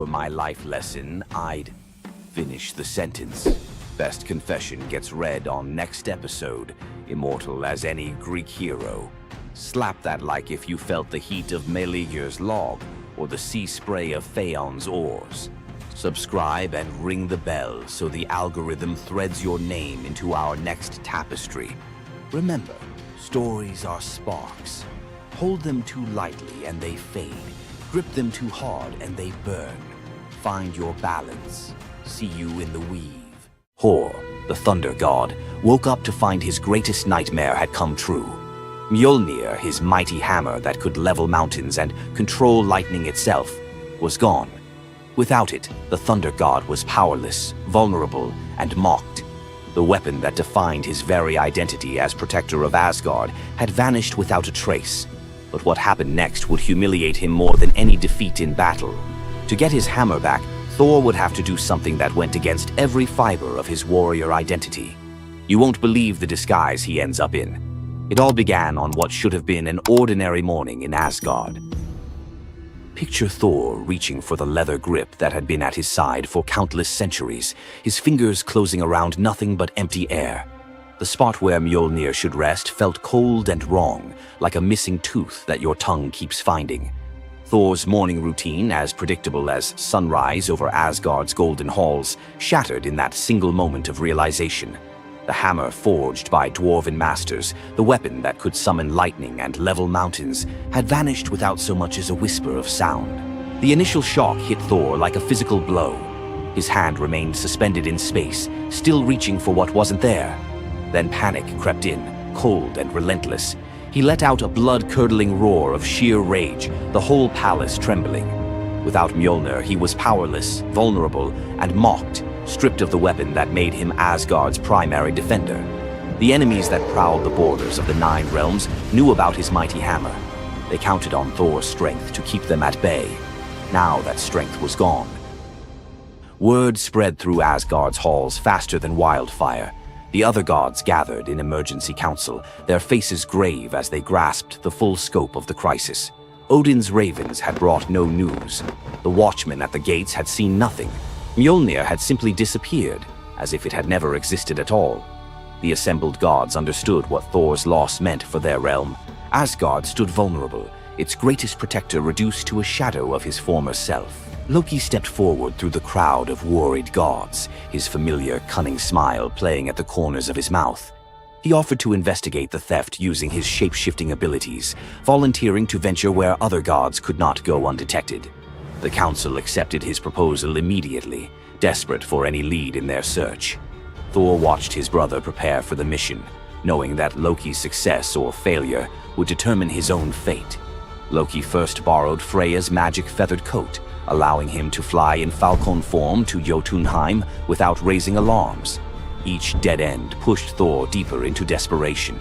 For my life lesson, I'd finish the sentence. Best confession gets read on next episode. Immortal as any Greek hero. Slap that like if you felt the heat of Meleager's log or the sea spray of Phaon's oars. Subscribe and ring the bell so the algorithm threads your name into our next tapestry. Remember, stories are sparks. Hold them too lightly and they fade. Grip them too hard and they burn. Find your balance. See you in the weave. Hor, the thunder god, woke up to find his greatest nightmare had come true. Mjolnir, his mighty hammer that could level mountains and control lightning itself, was gone. Without it, the thunder god was powerless, vulnerable, and mocked. The weapon that defined his very identity as protector of Asgard had vanished without a trace. But what happened next would humiliate him more than any defeat in battle. To get his hammer back, Thor would have to do something that went against every fiber of his warrior identity. You won't believe the disguise he ends up in. It all began on what should have been an ordinary morning in Asgard. Picture Thor reaching for the leather grip that had been at his side for countless centuries, his fingers closing around nothing but empty air. The spot where Mjolnir should rest felt cold and wrong, like a missing tooth that your tongue keeps finding. Thor's morning routine, as predictable as sunrise over Asgard's golden halls, shattered in that single moment of realization. The hammer forged by dwarven masters, the weapon that could summon lightning and level mountains, had vanished without so much as a whisper of sound. The initial shock hit Thor like a physical blow. His hand remained suspended in space, still reaching for what wasn't there. Then panic crept in, cold and relentless. He let out a blood-curdling roar of sheer rage, the whole palace trembling. Without Mjolnir, he was powerless, vulnerable, and mocked, stripped of the weapon that made him Asgard's primary defender. The enemies that prowled the borders of the Nine Realms knew about his mighty hammer. They counted on Thor's strength to keep them at bay. Now that strength was gone. Word spread through Asgard's halls faster than wildfire. The other gods gathered in emergency council, their faces grave as they grasped the full scope of the crisis. Odin's ravens had brought no news. The watchmen at the gates had seen nothing. Mjolnir had simply disappeared, as if it had never existed at all. The assembled gods understood what Thor's loss meant for their realm. Asgard stood vulnerable, its greatest protector reduced to a shadow of his former self. Loki stepped forward through the crowd of worried gods, his familiar, cunning smile playing at the corners of his mouth. He offered to investigate the theft using his shape-shifting abilities, volunteering to venture where other gods could not go undetected. The council accepted his proposal immediately, desperate for any lead in their search. Thor watched his brother prepare for the mission, knowing that Loki's success or failure would determine his own fate. Loki first borrowed Freya's magic feathered coat, allowing him to fly in falcon form to Jotunheim without raising alarms. Each dead end pushed Thor deeper into desperation.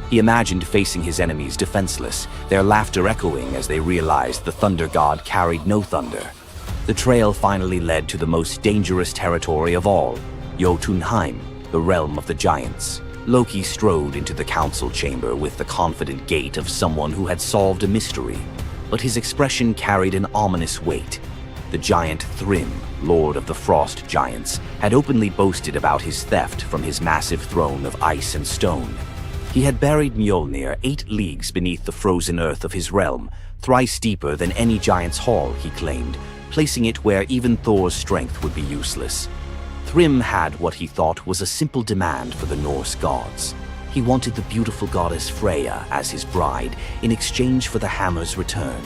He imagined facing his enemies defenseless, their laughter echoing as they realized the thunder god carried no thunder. The trail finally led to the most dangerous territory of all, Jotunheim, the realm of the giants. Loki strode into the council chamber with the confident gait of someone who had solved a mystery, but his expression carried an ominous weight. The giant Thrym, lord of the frost giants, had openly boasted about his theft from his massive throne of ice and stone. He had buried Mjolnir 8 leagues beneath the frozen earth of his realm, thrice deeper than any giant's hall, he claimed, placing it where even Thor's strength would be useless. Thrym had what he thought was a simple demand for the Norse gods. He wanted the beautiful goddess Freya as his bride in exchange for the hammer's return.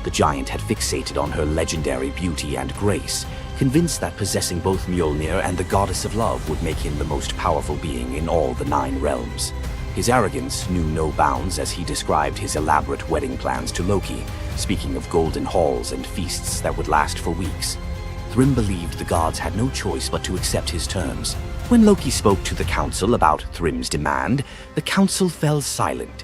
The giant had fixated on her legendary beauty and grace, convinced that possessing both Mjolnir and the goddess of love would make him the most powerful being in all the 9 realms. His arrogance knew no bounds as he described his elaborate wedding plans to Loki, speaking of golden halls and feasts that would last for weeks. Thrym believed the gods had no choice but to accept his terms. When Loki spoke to the council about Thrym's demand, the council fell silent.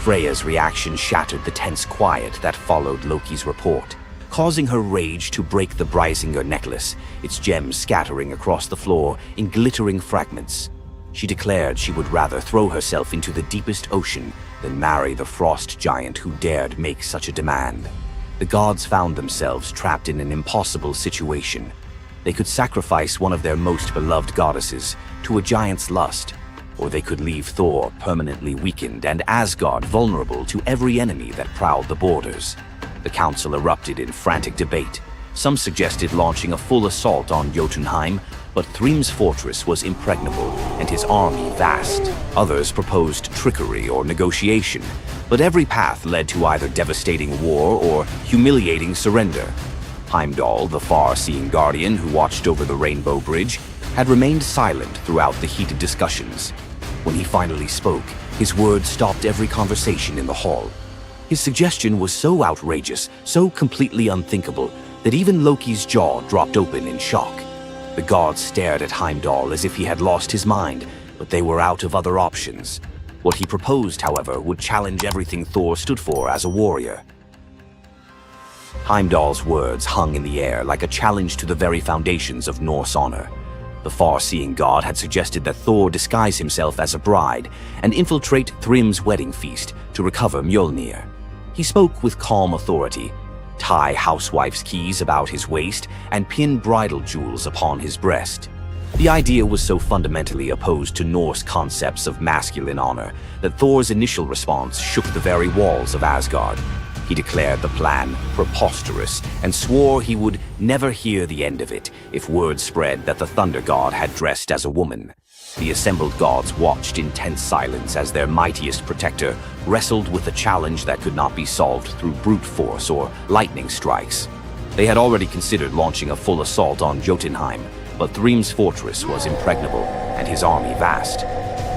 Freya's reaction shattered the tense quiet that followed Loki's report, causing her rage to break the Brysinger necklace, its gems scattering across the floor in glittering fragments. She declared she would rather throw herself into the deepest ocean than marry the frost giant who dared make such a demand. The gods found themselves trapped in an impossible situation. They could sacrifice one of their most beloved goddesses to a giant's lust, or they could leave Thor permanently weakened and Asgard vulnerable to every enemy that prowled the borders. The council erupted in frantic debate. Some suggested launching a full assault on Jotunheim, but Thrym's fortress was impregnable and his army vast. Others proposed trickery or negotiation, but every path led to either devastating war or humiliating surrender. Heimdall, the far-seeing guardian who watched over the Rainbow Bridge, had remained silent throughout the heated discussions. When he finally spoke, his words stopped every conversation in the hall. His suggestion was so outrageous, so completely unthinkable, that even Loki's jaw dropped open in shock. The gods stared at Heimdall as if he had lost his mind, but they were out of other options. What he proposed, however, would challenge everything Thor stood for as a warrior. Heimdall's words hung in the air like a challenge to the very foundations of Norse honor. The far-seeing god had suggested that Thor disguise himself as a bride and infiltrate Thrym's wedding feast to recover Mjolnir. He spoke with calm authority, tie housewife's keys about his waist, and pin bridal jewels upon his breast. The idea was so fundamentally opposed to Norse concepts of masculine honor that Thor's initial response shook the very walls of Asgard. He declared the plan preposterous and swore he would never hear the end of it if word spread that the Thunder God had dressed as a woman. The assembled gods watched in tense silence as their mightiest protector wrestled with a challenge that could not be solved through brute force or lightning strikes. They had already considered launching a full assault on Jotunheim, but Thrym's fortress was impregnable and his army vast.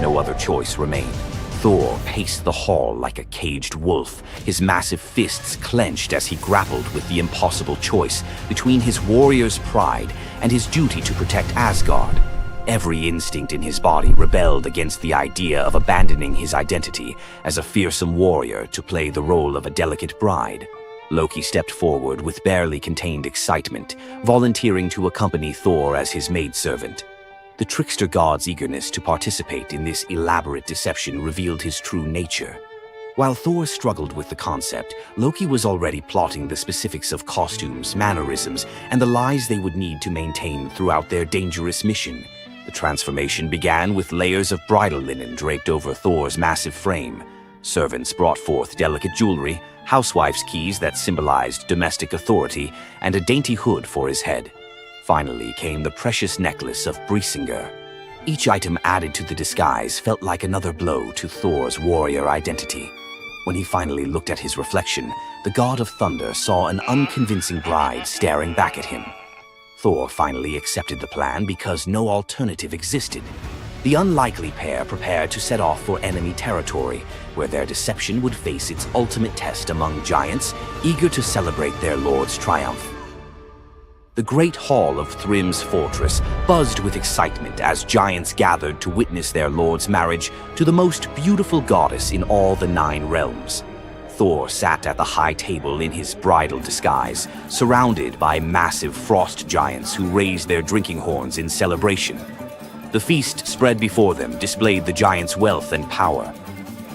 No other choice remained. Thor paced the hall like a caged wolf, his massive fists clenched as he grappled with the impossible choice between his warrior's pride and his duty to protect Asgard. Every instinct in his body rebelled against the idea of abandoning his identity as a fearsome warrior to play the role of a delicate bride. Loki stepped forward with barely contained excitement, volunteering to accompany Thor as his maidservant. The trickster god's eagerness to participate in this elaborate deception revealed his true nature. While Thor struggled with the concept, Loki was already plotting the specifics of costumes, mannerisms, and the lies they would need to maintain throughout their dangerous mission. The transformation began with layers of bridal linen draped over Thor's massive frame. Servants brought forth delicate jewelry, housewife's keys that symbolized domestic authority, and a dainty hood for his head. Finally came the precious necklace of Brisingar. Each item added to the disguise felt like another blow to Thor's warrior identity. When he finally looked at his reflection, the god of thunder saw an unconvincing bride staring back at him. Thor finally accepted the plan because no alternative existed. The unlikely pair prepared to set off for enemy territory, where their deception would face its ultimate test among giants, eager to celebrate their lord's triumph. The great hall of Thrym's fortress buzzed with excitement as giants gathered to witness their lord's marriage to the most beautiful goddess in all the 9 realms. Thor sat at the high table in his bridal disguise, surrounded by massive frost giants who raised their drinking horns in celebration. The feast spread before them displayed the giants' wealth and power.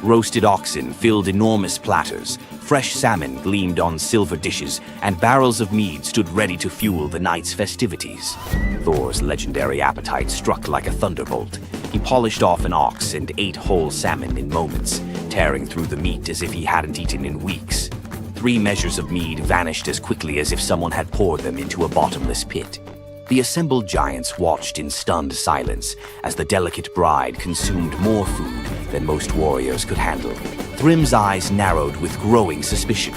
Roasted oxen filled enormous platters, fresh salmon gleamed on silver dishes, and barrels of mead stood ready to fuel the night's festivities. Thor's legendary appetite struck like a thunderbolt. He polished off an ox and ate whole salmon in moments, tearing through the meat as if he hadn't eaten in weeks. 3 measures of mead vanished as quickly as if someone had poured them into a bottomless pit. The assembled giants watched in stunned silence as the delicate bride consumed more food than most warriors could handle. Thrym's eyes narrowed with growing suspicion.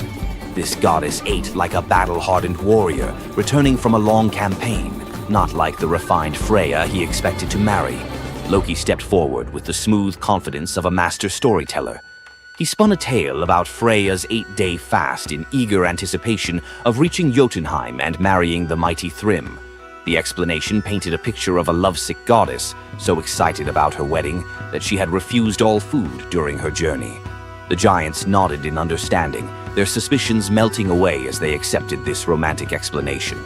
This goddess ate like a battle-hardened warrior, returning from a long campaign, not like the refined Freya he expected to marry. Loki stepped forward with the smooth confidence of a master storyteller. He spun a tale about Freya's 8-day fast in eager anticipation of reaching Jotunheim and marrying the mighty Thrym. The explanation painted a picture of a lovesick goddess, so excited about her wedding that she had refused all food during her journey. The giants nodded in understanding, their suspicions melting away as they accepted this romantic explanation.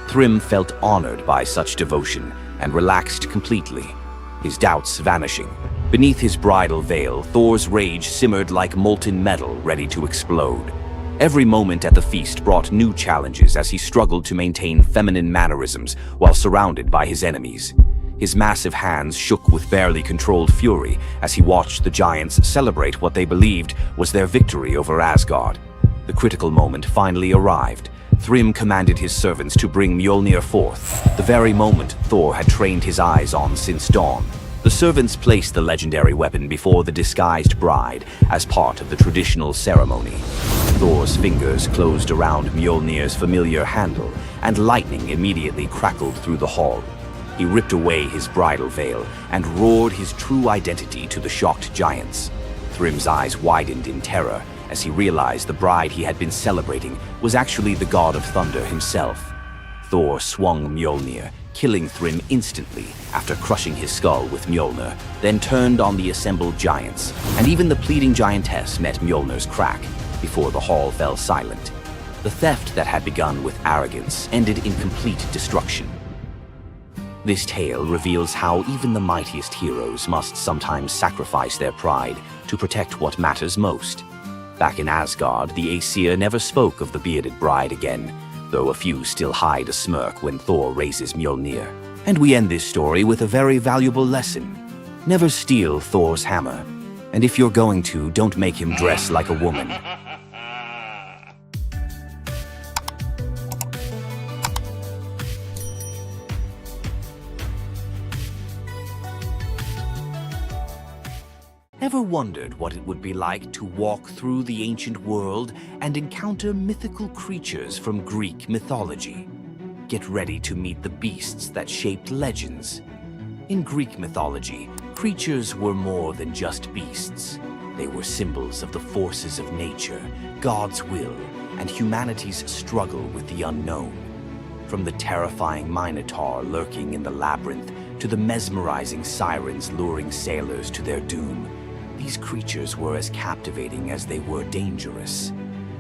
Thrym felt honored by such devotion and relaxed completely, his doubts vanishing. Beneath his bridal veil, Thor's rage simmered like molten metal ready to explode. Every moment at the feast brought new challenges as he struggled to maintain feminine mannerisms while surrounded by his enemies. His massive hands shook with barely controlled fury as he watched the giants celebrate what they believed was their victory over Asgard. The critical moment finally arrived. Thrym commanded his servants to bring Mjolnir forth, the very moment Thor had trained his eyes on since dawn. The servants placed the legendary weapon before the disguised bride as part of the traditional ceremony. Thor's fingers closed around Mjolnir's familiar handle, and lightning immediately crackled through the hall. He ripped away his bridal veil and roared his true identity to the shocked giants. Thrym's eyes widened in terror as he realized the bride he had been celebrating was actually the god of thunder himself. Thor swung Mjolnir, killing Thrym instantly after crushing his skull with Mjolnir, then turned on the assembled giants, and even the pleading giantess met Mjolnir's crack before the hall fell silent. The theft that had begun with arrogance ended in complete destruction. This tale reveals how even the mightiest heroes must sometimes sacrifice their pride to protect what matters most. Back in Asgard, the Aesir never spoke of the bearded bride again, though a few still hide a smirk when Thor raises Mjolnir. And we end this story with a very valuable lesson. Never steal Thor's hammer. And if you're going to, don't make him dress like a woman. Ever wondered what it would be like to walk through the ancient world and encounter mythical creatures from Greek mythology? Get ready to meet the beasts that shaped legends. In Greek mythology, creatures were more than just beasts. They were symbols of the forces of nature, God's will, and humanity's struggle with the unknown. From the terrifying Minotaur lurking in the labyrinth to the mesmerizing sirens luring sailors to their doom, these creatures were as captivating as they were dangerous.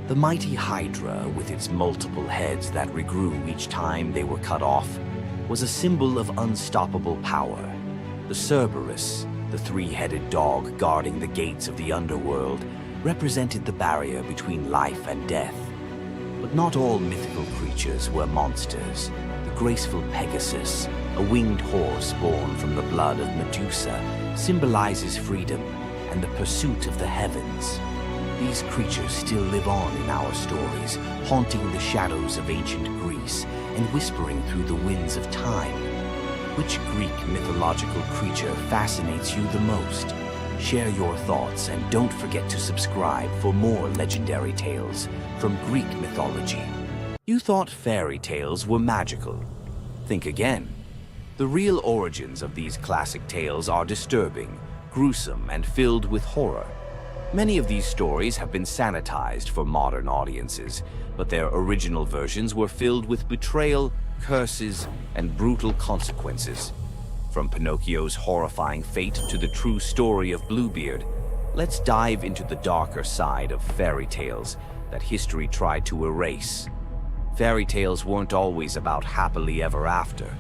The mighty Hydra, with its multiple heads that regrew each time they were cut off, was a symbol of unstoppable power. The Cerberus, the three-headed dog guarding the gates of the underworld, represented the barrier between life and death. But not all mythical creatures were monsters. The graceful Pegasus, a winged horse born from the blood of Medusa, symbolizes freedom and the pursuit of the heavens. These creatures still live on in our stories, haunting the shadows of ancient Greece and whispering through the winds of time. Which Greek mythological creature fascinates you the most? Share your thoughts and don't forget to subscribe for more legendary tales from Greek mythology. You thought fairy tales were magical. Think again. The real origins of these classic tales are disturbing, gruesome, and filled with horror. Many of these stories have been sanitized for modern audiences, but their original versions were filled with betrayal, curses, and brutal consequences. From Pinocchio's horrifying fate to the true story of Bluebeard, let's dive into the darker side of fairy tales that history tried to erase. Fairy tales weren't always about happily ever after.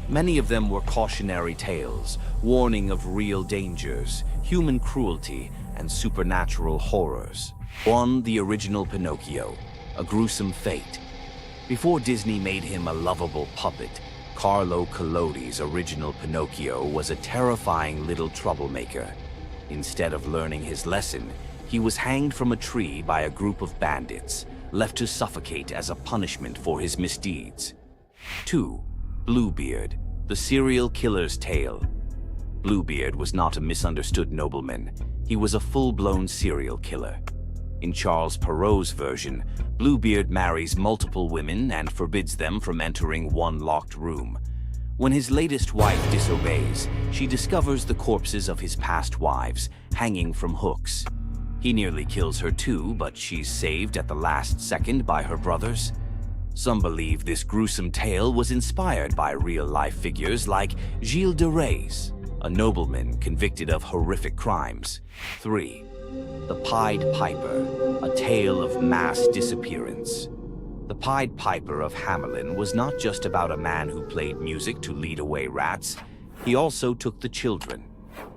Many of them were cautionary tales, warning of real dangers, human cruelty, and supernatural horrors. One, the original Pinocchio, a gruesome fate. Before Disney made him a lovable puppet, Carlo Collodi's original Pinocchio was a terrifying little troublemaker. Instead of learning his lesson, he was hanged from a tree by a group of bandits, left to suffocate as a punishment for his misdeeds. 2. Bluebeard, the serial killer's tale. Bluebeard was not a misunderstood nobleman. He was a full-blown serial killer. In Charles Perrault's version, Bluebeard marries multiple women and forbids them from entering one locked room. When his latest wife disobeys, she discovers the corpses of his past wives hanging from hooks. He nearly kills her too, but she's saved at the last second by her brothers. Some believe this gruesome tale was inspired by real-life figures like Gilles de Rais, a nobleman convicted of horrific crimes. 3. The Pied Piper, a tale of mass disappearance. The Pied Piper of Hamelin was not just about a man who played music to lead away rats. He also took the children.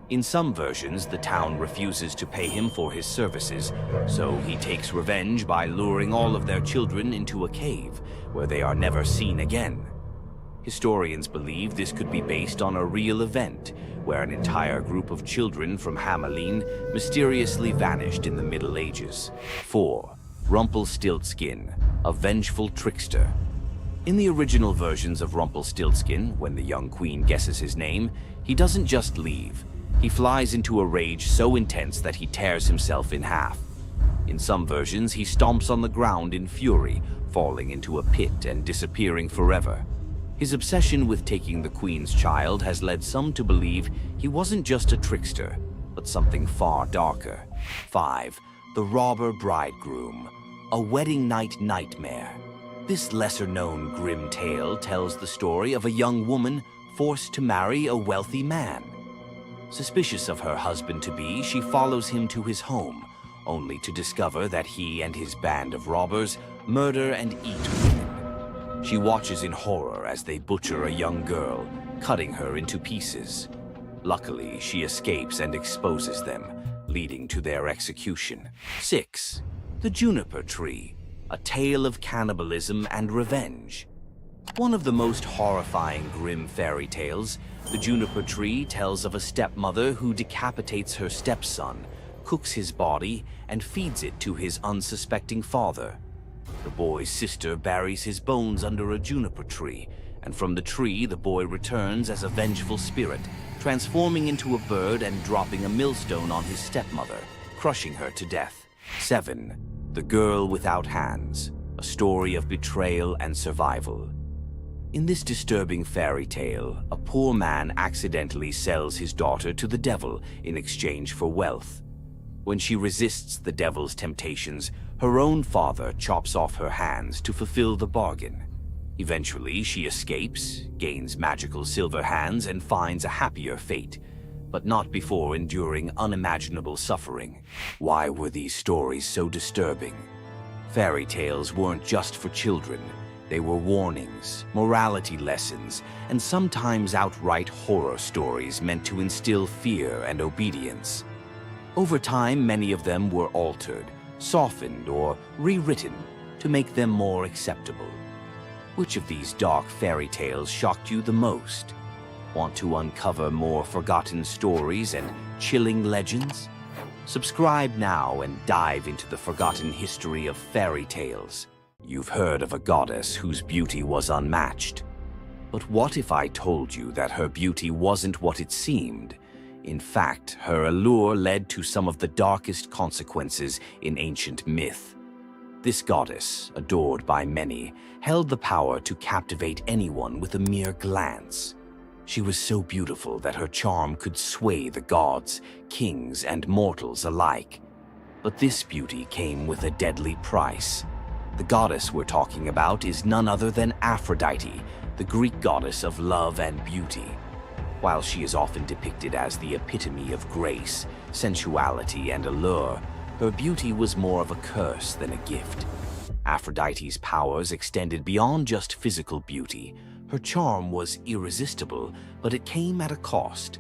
In some versions, the town refuses to pay him for his services, so he takes revenge by luring all of their children into a cave, where they are never seen again. Historians believe this could be based on a real event, where an entire group of children from Hamelin mysteriously vanished in the Middle Ages. 4. Rumpelstiltskin, a vengeful trickster. In the original versions of Rumpelstiltskin, when the young queen guesses his name, he doesn't just leave. He flies into a rage so intense that he tears himself in half. In some versions, he stomps on the ground in fury, falling into a pit and disappearing forever. His obsession with taking the queen's child has led some to believe he wasn't just a trickster, but something far darker. 5. The Robber Bridegroom, a wedding night nightmare. This lesser-known grim tale tells the story of a young woman forced to marry a wealthy man. Suspicious of her husband-to-be, she follows him to his home, only to discover that he and his band of robbers murder and eat women. She watches in horror as they butcher a young girl, cutting her into pieces. Luckily, she escapes and exposes them, leading to their execution. 6. The Juniper Tree, a tale of cannibalism and revenge. One of the most horrifying grim fairy tales, The Juniper Tree tells of a stepmother who decapitates her stepson, cooks his body, and feeds it to his unsuspecting father. The boy's sister buries his bones under a juniper tree, and from the tree the boy returns as a vengeful spirit, transforming into a bird and dropping a millstone on his stepmother, crushing her to death. 7. The Girl Without Hands, a story of betrayal and survival. In this disturbing fairy tale, a poor man accidentally sells his daughter to the devil in exchange for wealth. When she resists the devil's temptations, her own father chops off her hands to fulfill the bargain. Eventually, she escapes, gains magical silver hands, and finds a happier fate, but not before enduring unimaginable suffering. Why were these stories so disturbing? Fairy tales weren't just for children. They were warnings, morality lessons, and sometimes outright horror stories meant to instill fear and obedience. Over time, many of them were altered, softened, or rewritten to make them more acceptable. Which of these dark fairy tales shocked you the most? Want to uncover more forgotten stories and chilling legends? Subscribe now and dive into the forgotten history of fairy tales. You've heard of a goddess whose beauty was unmatched. But what if I told you that her beauty wasn't what it seemed? In fact, her allure led to some of the darkest consequences in ancient myth. This goddess, adored by many, held the power to captivate anyone with a mere glance. She was so beautiful that her charm could sway the gods, kings, and mortals alike. But this beauty came with a deadly price. The goddess we're talking about is none other than Aphrodite, the Greek goddess of love and beauty. While she is often depicted as the epitome of grace, sensuality, and allure, her beauty was more of a curse than a gift. Aphrodite's powers extended beyond just physical beauty. Her charm was irresistible, but it came at a cost.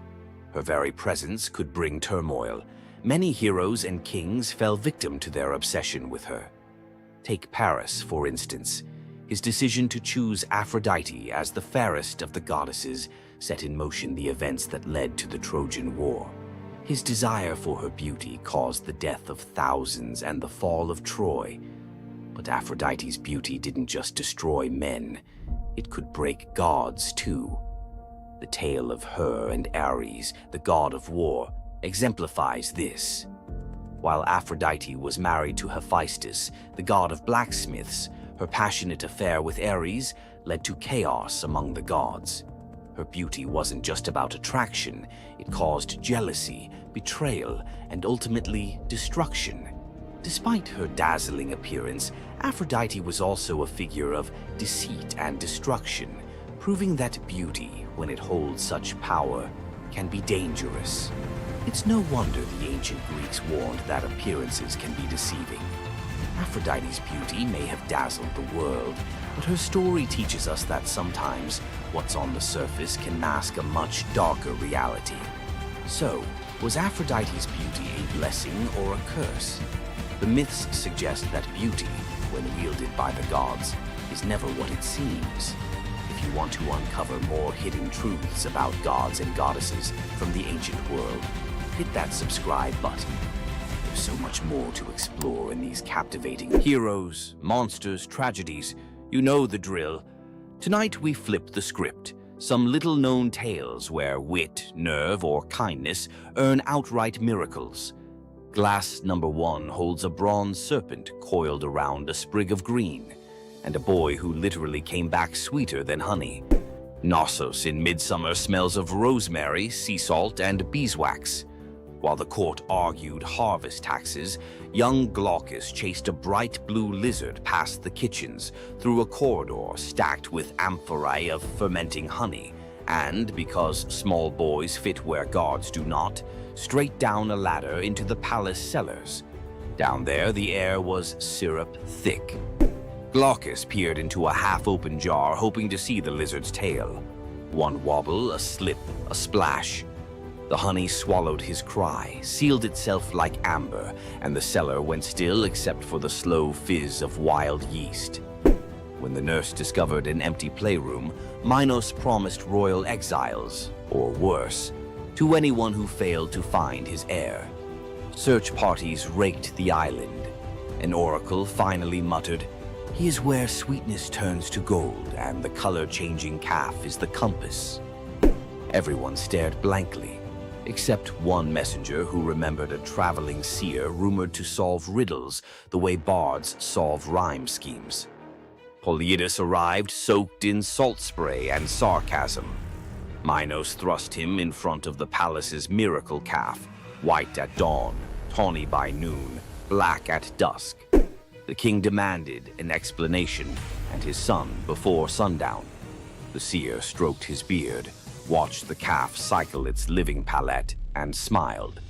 Her very presence could bring turmoil. Many heroes and kings fell victim to their obsession with her. Take Paris, for instance. His decision to choose Aphrodite as the fairest of the goddesses set in motion the events that led to the Trojan War. His desire for her beauty caused the death of thousands and the fall of Troy. But Aphrodite's beauty didn't just destroy men, it could break gods too. The tale of her and Ares, the god of war, exemplifies this. While Aphrodite was married to Hephaestus, the god of blacksmiths, her passionate affair with Ares led to chaos among the gods. Her beauty wasn't just about attraction, it caused jealousy, betrayal, and ultimately destruction. Despite her dazzling appearance, Aphrodite was also a figure of deceit and destruction, proving that beauty, when it holds such power, can be dangerous. It's no wonder the ancient Greeks warned that appearances can be deceiving. Aphrodite's beauty may have dazzled the world, but her story teaches us that sometimes what's on the surface can mask a much darker reality. So, was Aphrodite's beauty a blessing or a curse? The myths suggest that beauty, when wielded by the gods, is never what it seems. If you want to uncover more hidden truths about gods and goddesses from the ancient world, hit that subscribe button. There's so much more to explore in these captivating heroes, monsters, tragedies. You know the drill. Tonight we flip the script. Some little-known tales where wit, nerve, or kindness earn outright miracles. Glass number 1 holds a bronze serpent coiled around a sprig of green, and a boy who literally came back sweeter than honey. Knossos in Midsummer smells of rosemary, sea salt, and beeswax. While the court argued harvest taxes, young Glaucus chased a bright blue lizard past the kitchens, through a corridor stacked with amphorae of fermenting honey, and, because small boys fit where gods do not, straight down a ladder into the palace cellars. Down there, the air was syrup thick. Glaucus peered into a half-open jar, hoping to see the lizard's tail. One wobble, a slip, a splash. The honey swallowed his cry, sealed itself like amber, and the cellar went still except for the slow fizz of wild yeast. When the nurse discovered an empty playroom, Minos promised royal exiles, or worse, to anyone who failed to find his heir. Search parties raked the island. An oracle finally muttered, "He is where sweetness turns to gold, and the color-changing calf is the compass." Everyone stared blankly, except one messenger who remembered a traveling seer rumored to solve riddles the way bards solve rhyme schemes. Polyidus arrived soaked in salt spray and sarcasm. Minos thrust him in front of the palace's miracle calf, white at dawn, tawny by noon, black at dusk. The king demanded an explanation, and his son before sundown. The seer stroked his beard, watched the calf cycle its living palette, and smiled.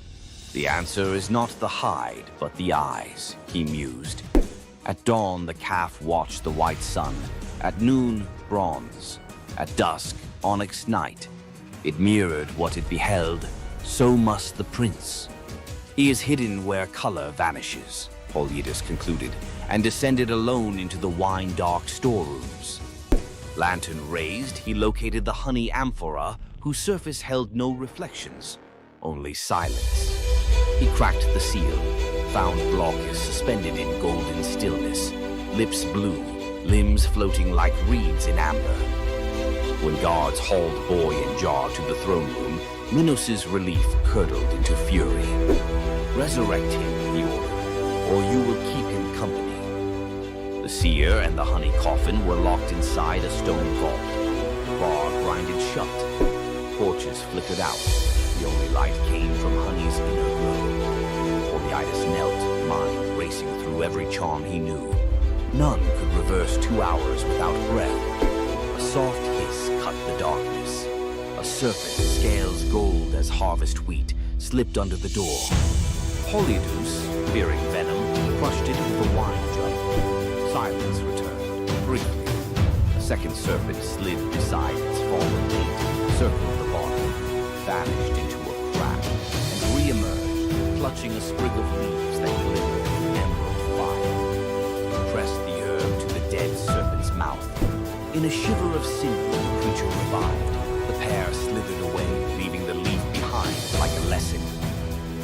"The answer is not the hide, but the eyes," he mused. At dawn, the calf watched the white sun. At noon, bronze. At dusk, onyx night. It mirrored what it beheld. So must the prince. "He is hidden where color vanishes," Polyidus concluded, and descended alone into the wine-dark storerooms. Lantern raised, he located the honey amphora, whose surface held no reflections, only silence. He cracked the seal, found Glaucus suspended in golden stillness, lips blue, limbs floating like reeds in amber. When guards hauled boy and jar to the throne room, Minos's relief curdled into fury. "Resurrect him," he ordered, "or you will keep him company." The seer and the honey coffin were locked inside a stone vault. The bar grinded shut. Torches flickered out. The only light came from honey's inner glow. Polyidus knelt, mind racing through every charm he knew. None could reverse 2 hours without breath. A soft hiss cut the darkness. A serpent, scales gold as harvest wheat, slipped under the door. Polyidus, fearing venom, crushed it with a wine jug. Silence returned, briefly. A second serpent slid beside its fallen mate, circled the bottom, vanished into a crack, and re-emerged, clutching a sprig of leaves that glimmered in emerald fire. Pressed the herb to the dead serpent's mouth. In a shiver of sinew, the creature revived. The pair slithered away, leaving the leaf behind like a lesson.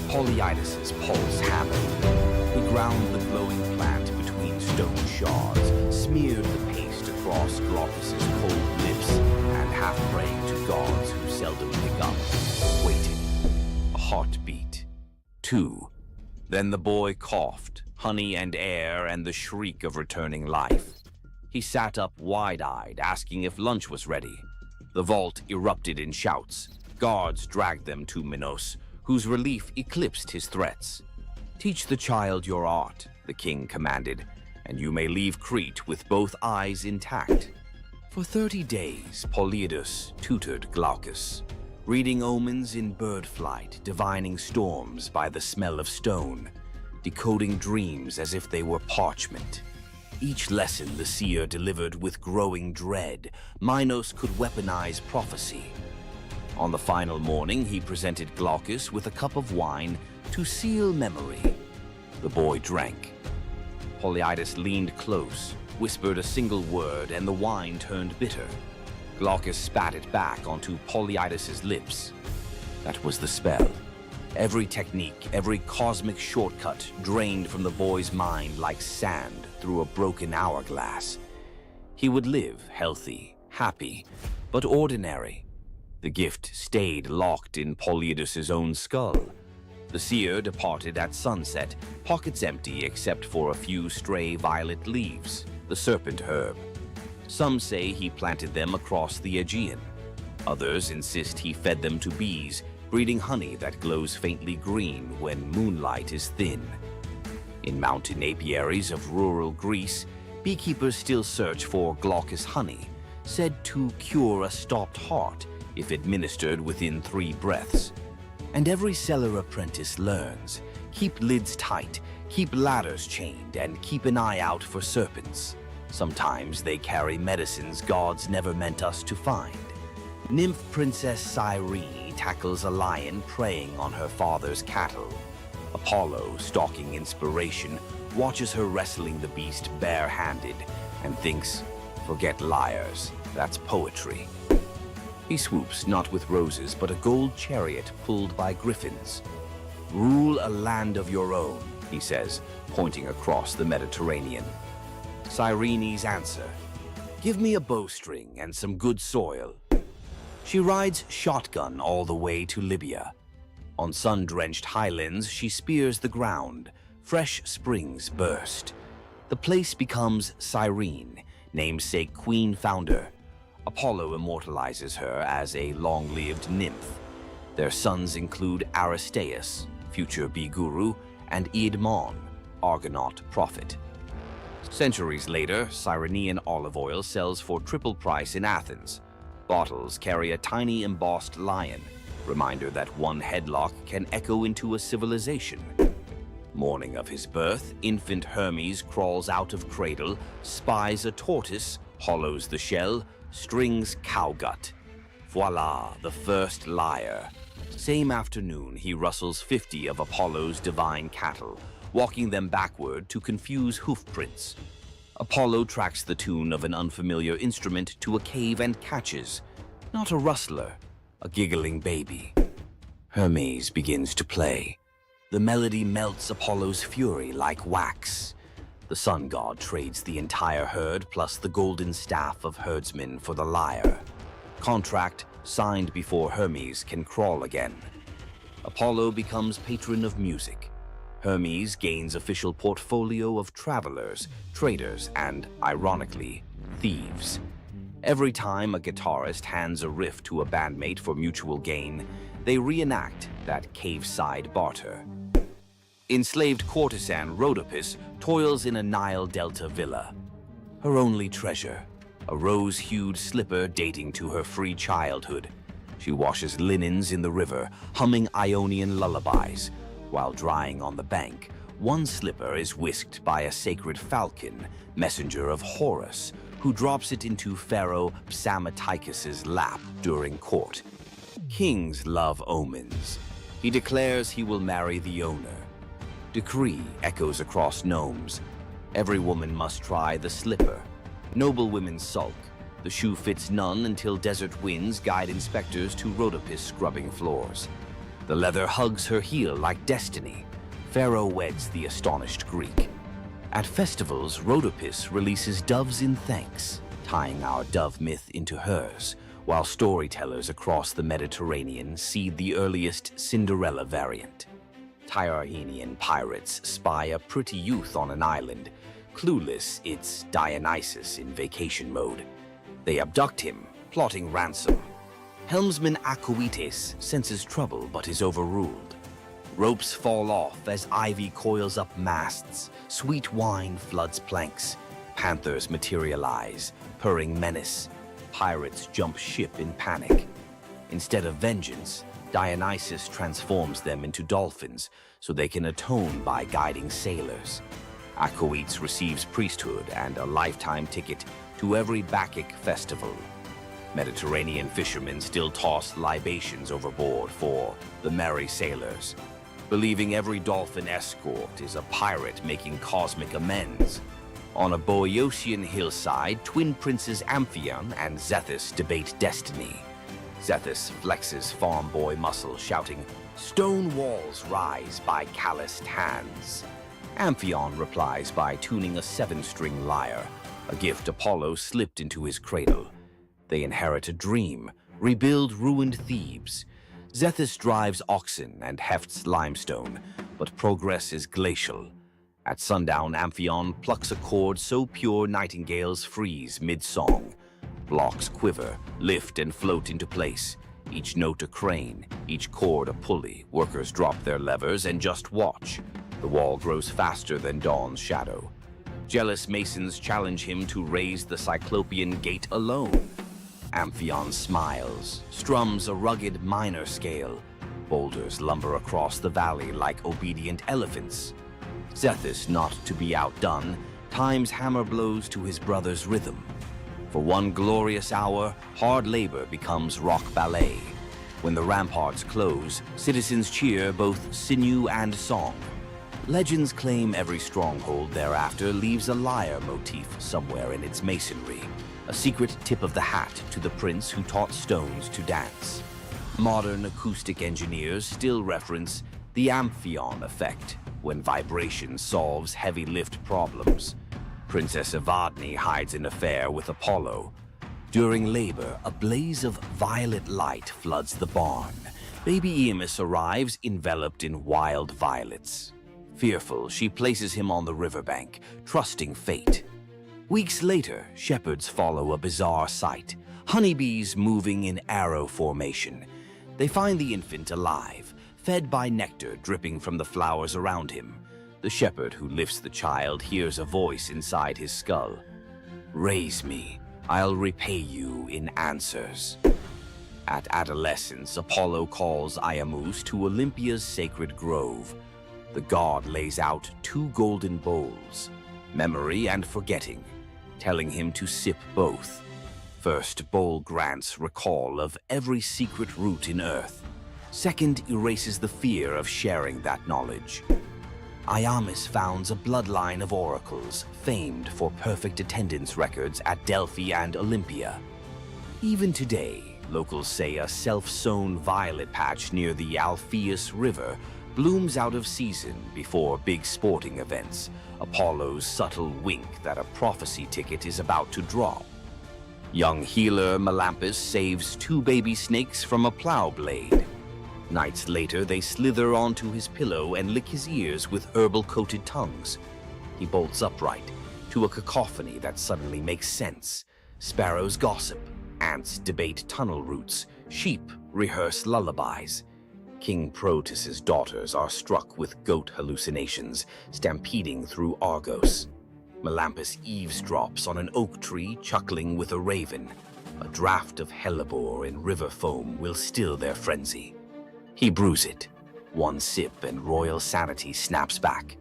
Polyidus's pulse hammered. He ground the glowing plant between stone shards, smeared the paste across Glaucus's cold lips, and half praying to gods who seldom pick up, waited. A heartbeat. 2. Then the boy coughed, honey and air and the shriek of returning life. He sat up wide-eyed, asking if lunch was ready. The vault erupted in shouts. Guards dragged them to Minos, whose relief eclipsed his threats. "Teach the child your art," the king commanded, "and you may leave Crete with both eyes intact." For 30 days, Polyidus tutored Glaucus, reading omens in bird flight, divining storms by the smell of stone, decoding dreams as if they were parchment. Each lesson the seer delivered with growing dread. Minos could weaponize prophecy. On the final morning, he presented Glaucus with a cup of wine to seal memory. The boy drank. Polyidus leaned close, whispered a single word, and the wine turned bitter. Glaucus spat it back onto Polyidus's lips. That was the spell. Every technique, every cosmic shortcut drained from the boy's mind like sand through a broken hourglass. He would live healthy, happy, but ordinary. The gift stayed locked in Polyidus's own skull. The seer departed at sunset, pockets empty except for a few stray violet leaves, the serpent herb. Some say he planted them across the Aegean. Others insist he fed them to bees, breeding honey that glows faintly green when moonlight is thin. In mountain apiaries of rural Greece, beekeepers still search for Glaucus honey, said to cure a stopped heart if administered within 3 breaths. And every cellar apprentice learns, keep lids tight, keep ladders chained, and keep an eye out for serpents. Sometimes they carry medicines gods never meant us to find. Nymph Princess Cyrene tackles a lion preying on her father's cattle. Apollo, stalking inspiration, watches her wrestling the beast bare-handed and thinks, forget liars, that's poetry. He swoops not with roses, but a gold chariot pulled by griffins. Rule a land of your own, he says, pointing across the Mediterranean. Cyrene's answer, give me a bowstring and some good soil. She rides shotgun all the way to Libya. On sun-drenched highlands, she spears the ground. Fresh springs burst. The place becomes Cyrene, namesake queen founder. Apollo immortalizes her as a long-lived nymph. Their sons include Aristaeus, future bee guru, and Eadmon, Argonaut prophet. Centuries later, Cyrenean olive oil sells for triple price in Athens. Bottles carry a tiny embossed lion, reminder that one headlock can echo into a civilization. Morning of his birth, infant Hermes crawls out of cradle, spies a tortoise, hollows the shell, strings cowgut. Voila, the first lyre. Same afternoon, he rustles 50 of Apollo's divine cattle, walking them backward to confuse hoofprints. Apollo tracks the tune of an unfamiliar instrument to a cave and catches, not a rustler, a giggling baby. Hermes begins to play. The melody melts Apollo's fury like wax. The sun god trades the entire herd plus the golden staff of herdsmen for the lyre. Contract signed before Hermes can crawl again. Apollo becomes patron of music. Hermes gains official portfolio of travelers, traders, and, ironically, thieves. Every time a guitarist hands a riff to a bandmate for mutual gain, they reenact that cave-side barter. Enslaved courtesan Rhodopis toils in a Nile Delta villa. Her only treasure, a rose-hued slipper dating to her free childhood. She washes linens in the river, humming Ionian lullabies. While drying on the bank, one slipper is whisked by a sacred falcon, messenger of Horus, who drops it into Pharaoh Psamatechus's lap during court. Kings love omens. He declares he will marry the owner. Decree echoes across gnomes. Every woman must try the slipper. Noble women sulk. The shoe fits none until desert winds guide inspectors to Rhodopis scrubbing floors. The leather hugs her heel like destiny. Pharaoh weds the astonished Greek. At festivals, Rhodopis releases doves in thanks, tying our dove myth into hers, while storytellers across the Mediterranean seed the earliest Cinderella variant. Tyrrhenian pirates spy a pretty youth on an island. Clueless, it's Dionysus in vacation mode. They abduct him, plotting ransom. Helmsman Acoetes senses trouble but is overruled. Ropes fall off as ivy coils up masts. Sweet wine floods planks. Panthers materialize, purring menace. Pirates jump ship in panic. Instead of vengeance, Dionysus transforms them into dolphins so they can atone by guiding sailors. Acoetes receives priesthood and a lifetime ticket to every Bacchic festival. Mediterranean fishermen still toss libations overboard for the merry sailors, believing every dolphin escort is a pirate making cosmic amends. On a Boeotian hillside, twin princes Amphion and Zethus debate destiny. Zethus flexes farm boy muscle, shouting, "Stone walls rise by calloused hands." Amphion replies by tuning a 7-string lyre, a gift Apollo slipped into his cradle. They inherit a dream, rebuild ruined Thebes. Zethus drives oxen and hefts limestone, but progress is glacial. At sundown, Amphion plucks a chord so pure nightingales freeze mid-song. Blocks quiver, lift and float into place. Each note a crane, each chord a pulley. Workers drop their levers and just watch. The wall grows faster than dawn's shadow. Jealous masons challenge him to raise the Cyclopean gate alone. Amphion smiles, strums a rugged minor scale. Boulders lumber across the valley like obedient elephants. Zethus, not to be outdone, times hammer blows to his brother's rhythm. For one glorious hour, hard labor becomes rock ballet. When the ramparts close, citizens cheer both sinew and song. Legends claim every stronghold thereafter leaves a lyre motif somewhere in its masonry, a secret tip of the hat to the prince who taught stones to dance. Modern acoustic engineers still reference the Amphion effect when vibration solves heavy lift problems. Princess Evadne hides an affair with Apollo. During labor, a blaze of violet light floods the barn. Baby Eamus arrives enveloped in wild violets. Fearful, she places him on the riverbank, trusting fate. Weeks later, shepherds follow a bizarre sight. Honeybees moving in arrow formation. They find the infant alive, fed by nectar dripping from the flowers around him. The shepherd who lifts the child hears a voice inside his skull. "Raise me, I'll repay you in answers." At adolescence, Apollo calls Iamus to Olympia's sacred grove. The god lays out 2 golden bowls, memory and forgetting, telling him to sip both. First bowl grants recall of every secret root in Earth. Second erases the fear of sharing that knowledge. Iamus founds a bloodline of oracles, famed for perfect attendance records at Delphi and Olympia. Even today, locals say a self-sown violet patch near the Alpheus River blooms out of season before big sporting events, Apollo's subtle wink that a prophecy ticket is about to drop. Young healer Melampus saves 2 baby snakes from a plow blade. Nights later, they slither onto his pillow and lick his ears with herbal-coated tongues. He bolts upright, to a cacophony that suddenly makes sense. Sparrows gossip, ants debate tunnel routes, sheep rehearse lullabies. King Proteus's daughters are struck with goat hallucinations, stampeding through Argos. Melampus eavesdrops on an oak tree, chuckling with a raven. A draught of hellebore in river foam will still their frenzy. He brews it. 1 sip and royal sanity snaps back.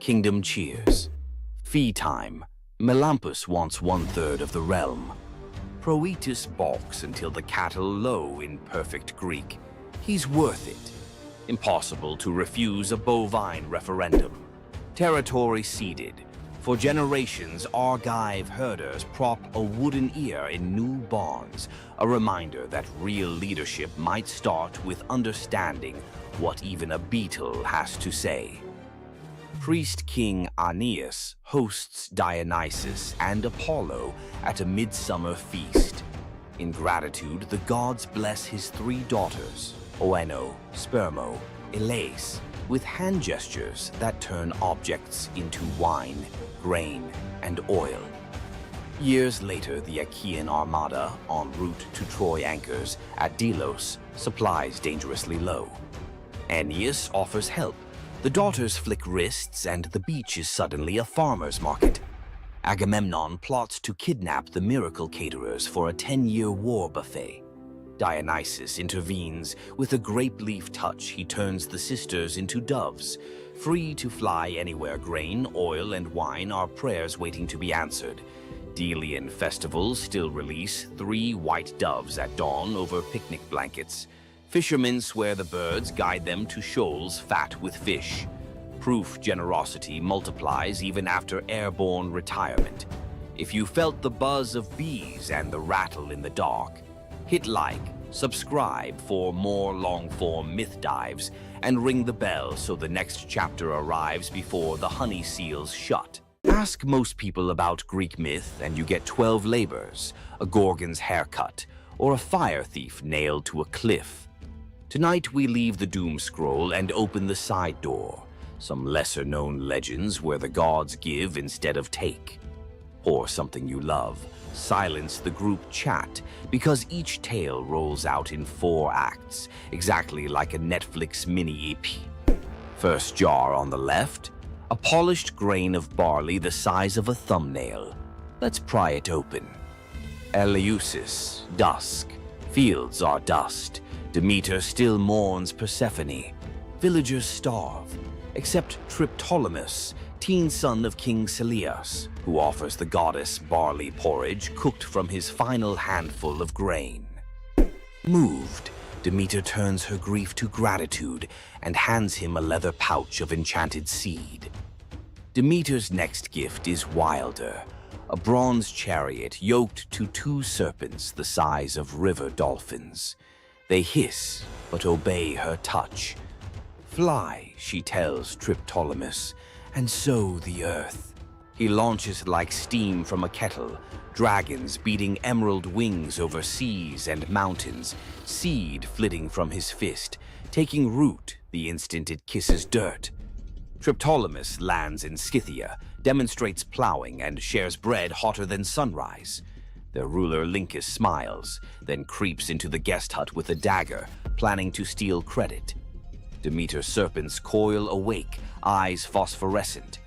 Kingdom cheers. Fee time. Melampus wants 1/3 of the realm. Proetus balks until the cattle low in perfect Greek. He's worth it. Impossible to refuse a bovine referendum. Territory ceded. For generations, Argive herders prop a wooden ear in new barns, a reminder that real leadership might start with understanding what even a beetle has to say. Priest King Aeneas hosts Dionysus and Apollo at a midsummer feast. In gratitude, the gods bless his 3 daughters, Oeno, Spermo, Elais, with hand gestures that turn objects into wine, grain, and oil. Years later, the Achaean armada, en route to Troy anchors at Delos, supplies dangerously low. Aeneas offers help. The daughters flick wrists, and the beach is suddenly a farmer's market. Agamemnon plots to kidnap the miracle caterers for a 10-year war buffet. Dionysus intervenes. With a grape leaf touch, he turns the sisters into doves. Free to fly anywhere, grain, oil, and wine are prayers waiting to be answered. Delian festivals still release 3 white doves at dawn over picnic blankets. Fishermen swear the birds guide them to shoals fat with fish. Proof generosity multiplies even after airborne retirement. If you felt the buzz of bees and the rattle in the dark, hit like, subscribe for more long-form myth dives, and ring the bell so the next chapter arrives before the honey seals shut. Ask most people about Greek myth and you get 12 labors, a Gorgon's haircut, or a fire thief nailed to a cliff. Tonight we leave the doom scroll and open the side door, some lesser-known legends where the gods give instead of take. Or something you love, silence the group chat, because each tale rolls out in 4 acts, exactly like a Netflix mini-EP. First jar on the left, a polished grain of barley the size of a thumbnail. Let's pry it open. Eleusis, dusk. Fields are dust. Demeter still mourns Persephone. Villagers starve, except Triptolemus, teen son of King Celeus, who offers the goddess barley porridge cooked from his final handful of grain. Moved, Demeter turns her grief to gratitude and hands him a leather pouch of enchanted seed. Demeter's next gift is wilder, a bronze chariot yoked to 2 serpents the size of river dolphins. They hiss, but obey her touch. Fly, she tells Triptolemus, and sow the earth. He launches like steam from a kettle, dragons beating emerald wings over seas and mountains, seed flitting from his fist, taking root the instant it kisses dirt. Triptolemus lands in Scythia, demonstrates plowing, and shares bread hotter than sunrise. Their ruler Lincus smiles, then creeps into the guest hut with a dagger, planning to steal credit. Demeter's serpents coil awake, eyes phosphorescent.